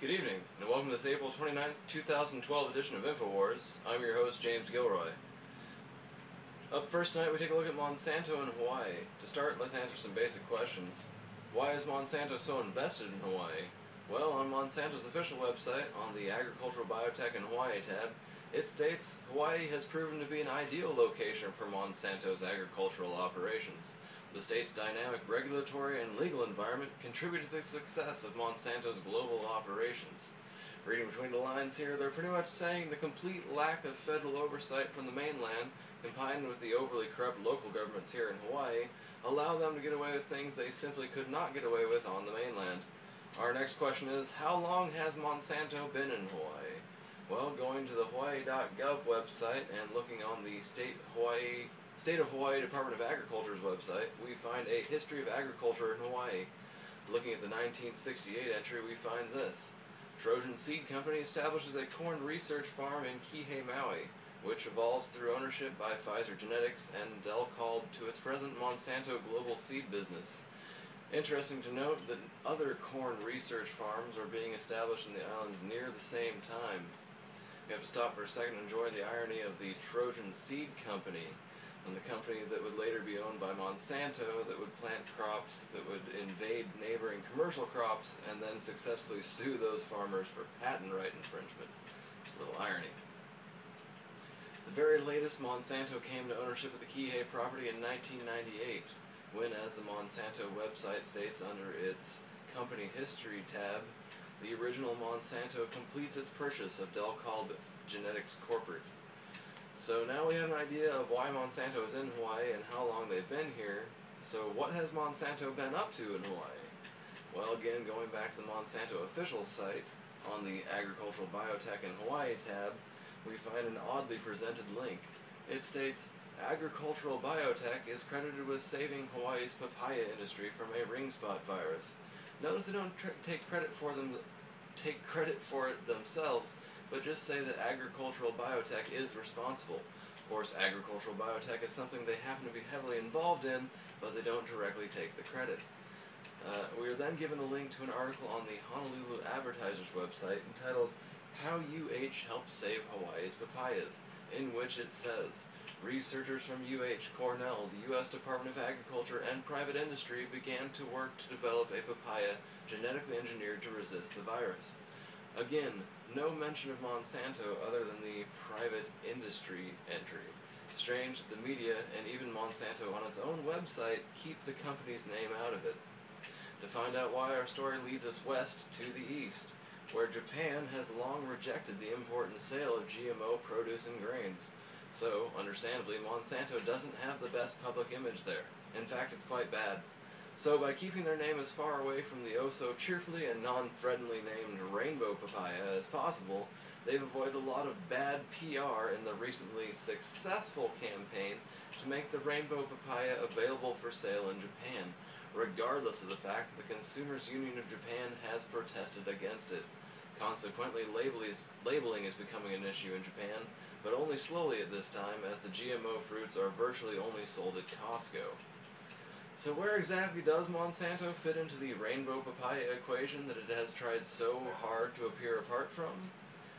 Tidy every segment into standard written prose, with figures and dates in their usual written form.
Good evening, and welcome to this April 29th, 2012 edition of InfoWars. I'm your host, James Gilroy. Up first tonight, we take a look at Monsanto in Hawaii. To start, let's answer some basic questions. Why is Monsanto so invested in Hawaii? Well, on Monsanto's official website, on the Agricultural Biotech in Hawaii tab, it states Hawaii has proven to be an ideal location for Monsanto's agricultural operations. The state's dynamic regulatory and legal environment contribute to the success of Monsanto's global operations. Reading between the lines here, they're pretty much saying the complete lack of federal oversight from the mainland, combined with the overly corrupt local governments here in Hawaii, allow them to get away with things they simply could not get away with on the mainland. Our next question is, how long has Monsanto been in Hawaii? Well, going to the Hawaii.gov website and looking on the State of Hawaii Department of Agriculture's website, we find a history of agriculture in Hawaii. Looking at the 1968 entry, we find this. Trojan Seed Company establishes a corn research farm in Kihei, Maui, which evolves through ownership by Pfizer Genetics and called to its present Monsanto Global Seed Business. Interesting to note that other corn research farms are being established in the islands near the same time. We have to stop for a second and enjoy the irony of the Trojan Seed Company, and the company that would later be owned by Monsanto, that would plant crops that would invade neighboring commercial crops and then successfully sue those farmers for patent right infringement. Just a little irony. The very latest, Monsanto came to ownership of the Kihei property in 1998, when, as the Monsanto website states under its Company History tab, the original Monsanto completes its purchase of Delcalb Genetics Corporate. So now we have an idea of why Monsanto is in Hawaii and how long they've been here. So what has Monsanto been up to in Hawaii? Well, again, going back to the Monsanto official site, on the Agricultural Biotech in Hawaii tab, we find an oddly presented link. It states, Agricultural Biotech is credited with saving Hawaii's papaya industry from a ring spot virus. Notice they don't take credit for it themselves, but just say that Agricultural Biotech is responsible. Of course, Agricultural Biotech is something they happen to be heavily involved in, but they don't directly take the credit. We are then given a link to an article on the Honolulu Advertiser's website entitled, How UH Helped Save Hawaii's Papayas, in which it says, researchers from Cornell, the U.S. Department of Agriculture, and private industry began to work to develop a papaya genetically engineered to resist the virus. Again, no mention of Monsanto other than the private industry entry. Strange that the media, and even Monsanto on its own website, keep the company's name out of it. To find out why, our story leads us west to the east, where Japan has long rejected the import and sale of GMO produce and grains. So, understandably, Monsanto doesn't have the best public image there. In fact, it's quite bad. So, by keeping their name as far away from the oh-so-cheerfully and non-threateningly named rainbow papaya as possible, they've avoided a lot of bad PR in the recently successful campaign to make the rainbow papaya available for sale in Japan, regardless of the fact that the Consumers Union of Japan has protested against it. Consequently, labeling is becoming an issue in Japan, but only slowly at this time, as the GMO fruits are virtually only sold at Costco. So where exactly does Monsanto fit into the rainbow papaya equation that it has tried so hard to appear apart from?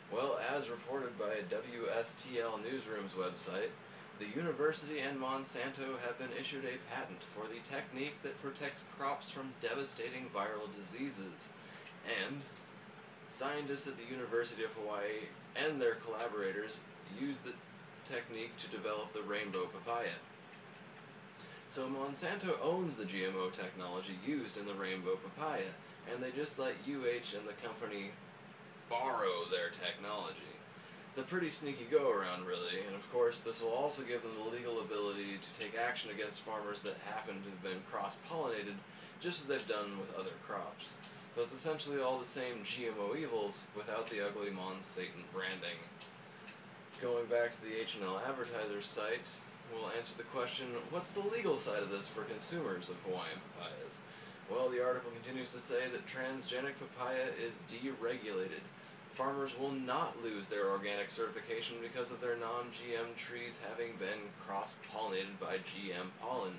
Well, as reported by WSTL Newsroom's website, the university and Monsanto have been issued a patent for the technique that protects crops from devastating viral diseases, and scientists at the University of Hawaii and their collaborators use the technique to develop the rainbow papaya. So Monsanto owns the GMO technology used in the rainbow papaya, and they just let UH and the company borrow their technology. It's a pretty sneaky go-around, really, and of course this will also give them the legal ability to take action against farmers that happen to have been cross-pollinated, just as they've done with other crops. So it's essentially all the same GMO evils without the ugly Monsanto branding. Going back to the H&L Advertiser's site, we'll answer the question, what's the legal side of this for consumers of Hawaiian papayas? Well, the article continues to say that transgenic papaya is deregulated. Farmers will not lose their organic certification because of their non-GM trees having been cross-pollinated by GM pollen,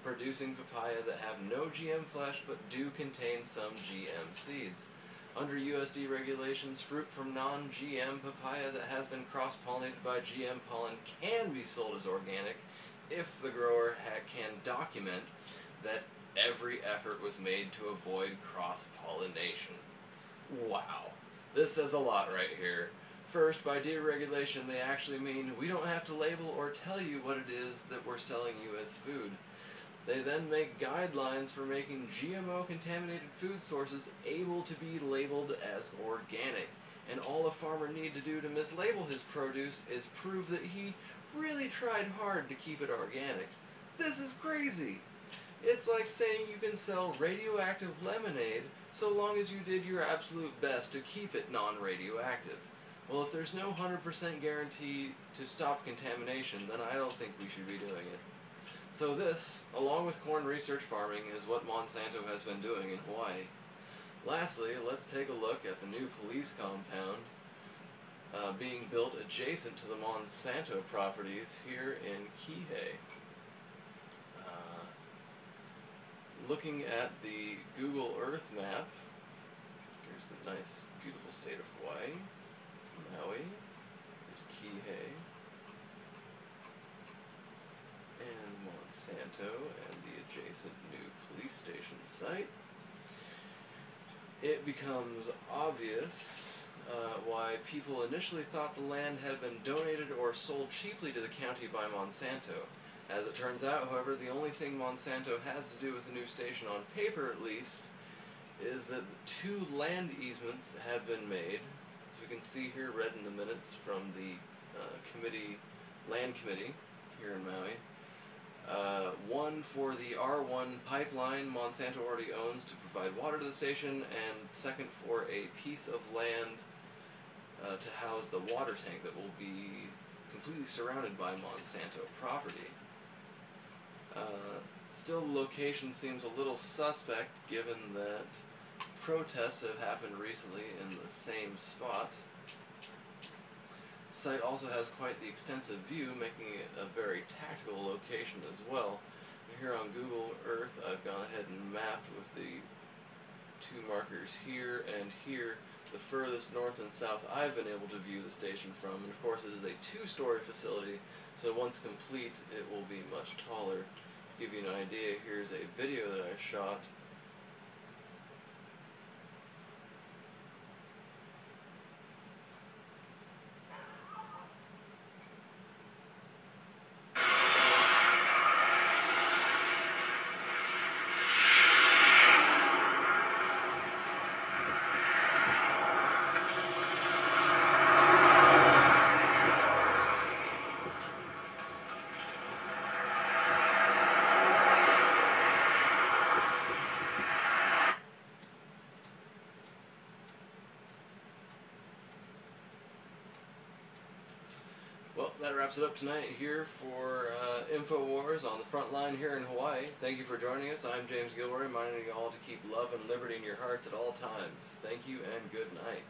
producing papaya that have no GM flesh but do contain some GM seeds. Under USD regulations, fruit from non-GM papaya that has been cross-pollinated by GM pollen can be sold as organic if the grower can document that every effort was made to avoid cross-pollination. Wow. This says a lot right here. First, by deregulation, they actually mean we don't have to label or tell you what it is that we're selling you as food. They then make guidelines for making GMO-contaminated food sources able to be labeled as organic. And all a farmer needs to do to mislabel his produce is prove that he really tried hard to keep it organic. This is crazy! It's like saying you can sell radioactive lemonade so long as you did your absolute best to keep it non-radioactive. Well, if there's no 100% guarantee to stop contamination, then I don't think we should be doing it. So this, along with corn research farming, is what Monsanto has been doing in Hawaii. Lastly, let's take a look at the new police compound being built adjacent to the Monsanto properties here in Kihei. Looking at the Google Earth map, here's the nice, beautiful state of Hawaii, Maui, here's Kihei, and Monsanto, and the adjacent new police station site. It becomes obvious why people initially thought the land had been donated or sold cheaply to the county by Monsanto. As it turns out, however, the only thing Monsanto has to do with the new station, on paper at least, is that 2 land easements have been made. As we can see here, read in the minutes from the land committee here in Maui. One for the R1 pipeline Monsanto already owns to provide water to the station, and second for a piece of land to house the water tank that will be completely surrounded by Monsanto property. Still, the location seems a little suspect given that protests have happened recently in the same spot. The site also has quite the extensive view, making it a very tactical location as well. Here on Google Earth, I've gone ahead and mapped with the 2 markers here and here, the furthest north and south I've been able to view the station from. And of course, it is a 2-story facility, so once complete, it will be much taller. To give you an idea, here's a video that I shot. Well, that wraps it up tonight here for InfoWars on the front line here in Hawaii. Thank you for joining us. I'm James Gilroy, reminding you all to keep love and liberty in your hearts at all times. Thank you and good night.